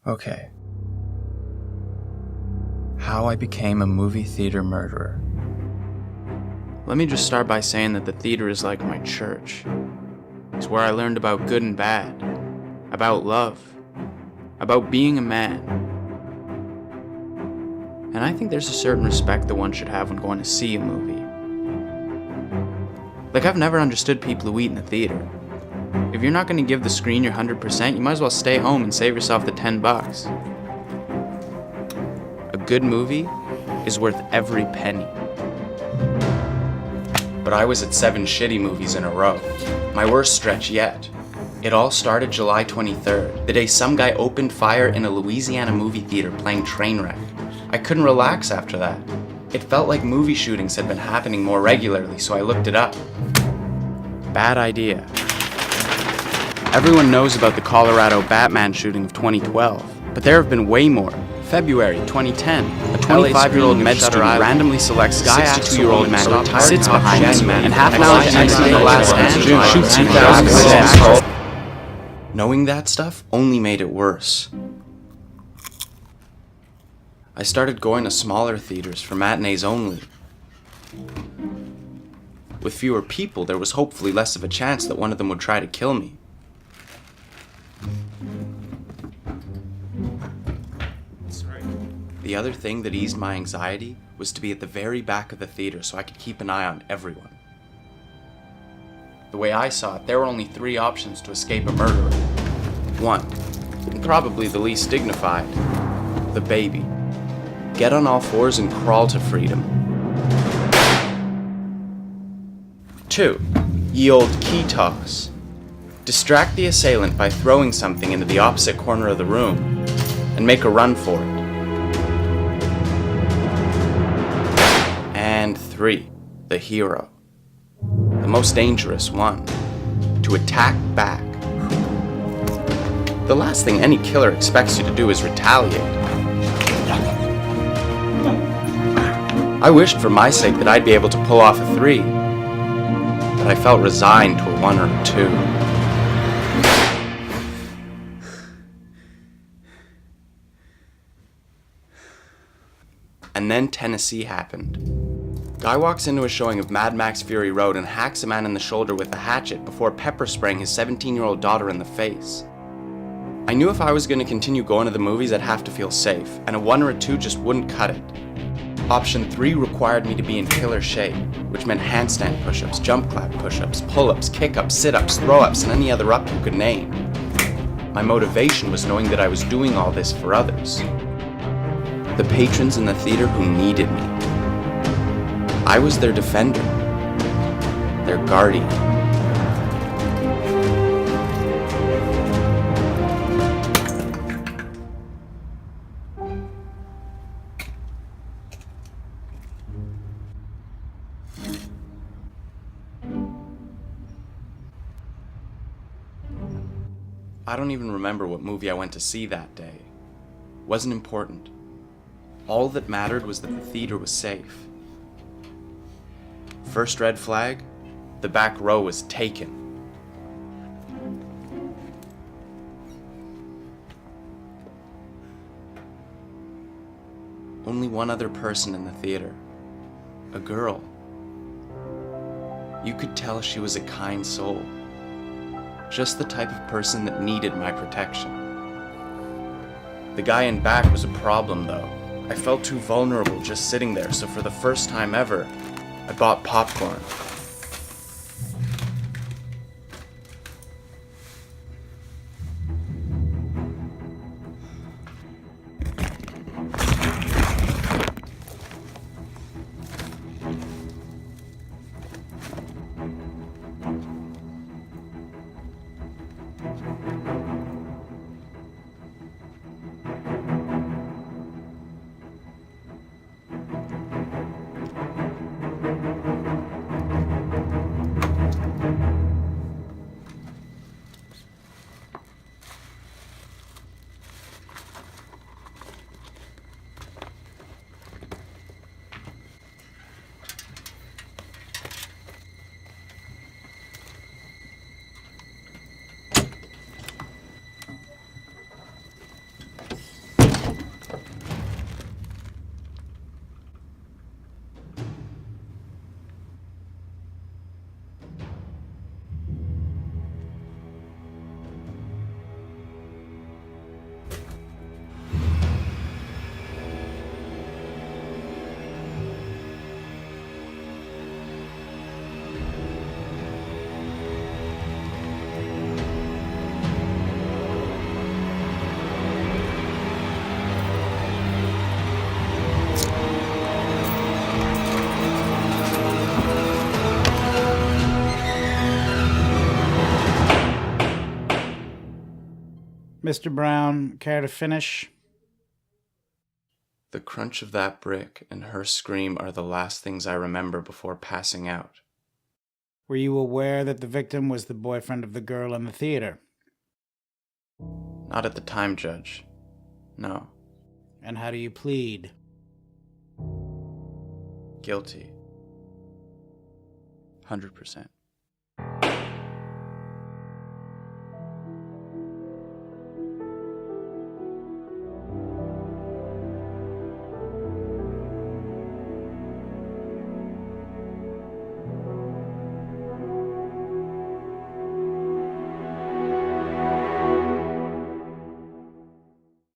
Okay. How I became a movie theater murderer. Let me just start by saying that the theater is like my church. It's where I learned about good and bad, about love, about being a man. And I think there's a certain respect that one should have when going to see a movie. Like, I've never understood people who eat in the theater. If you're not going to give the screen your 100%, you might as well stay home and save yourself the $10. A good movie is worth every penny. But I was at 7 shitty movies in a row. My worst stretch yet. It all started July 23rd, the day some guy opened fire in a Louisiana movie theater playing Trainwreck. I couldn't relax after that. It felt like movie shootings had been happening more regularly, so I looked it up. Bad idea. Everyone knows about the Colorado Batman shooting of 2012, but there have been way more. February 2010, a 25-year-old med student randomly selects a 62-year-old man, sits behind him, and half an hour to exit the last stand, shoots 2,000. Knowing that stuff only made it worse. I started going to smaller theaters for matinees only. With fewer people, there was hopefully less of a chance that one of them would try to kill me. The other thing that eased my anxiety was to be at the very back of the theater so I could keep an eye on everyone. The way I saw it, there were only 3 options to escape a murderer. 1, and probably the least dignified, the baby. Get on all fours and crawl to freedom. 2, ye old key toss. Distract the assailant by throwing something into the opposite corner of the room and make a run for it. And 3, the hero. The most dangerous one. To attack back. The last thing any killer expects you to do is retaliate. I wished for my sake that I'd be able to pull off a 3, but I felt resigned to a 1 or a 2. And then Tennessee happened. Guy walks into a showing of Mad Max Fury Road and hacks a man in the shoulder with a hatchet before pepper spraying his 17-year-old daughter in the face. I knew if I was going to continue going to the movies, I'd have to feel safe, and a 1 or a 2 just wouldn't cut it. Option 3 required me to be in killer shape, which meant handstand push-ups, jump clap push-ups, pull-ups, kick-ups, sit-ups, throw-ups, and any other up you could name. My motivation was knowing that I was doing all this for others. The patrons in the theater who needed me. I was their defender, their guardian. I don't even remember what movie I went to see that day. It wasn't important. All that mattered was that the theater was safe. First red flag, the back row was taken. Only one other person in the theater, a girl. You could tell she was a kind soul. Just the type of person that needed my protection. The guy in back was a problem though. I felt too vulnerable just sitting there, so for the first time ever, I bought popcorn. Mr. Brown, care to finish? The crunch of that brick and her scream are the last things I remember before passing out. Were you aware that the victim was the boyfriend of the girl in the theater? Not at the time, Judge. No. And how do you plead? Guilty. 100%.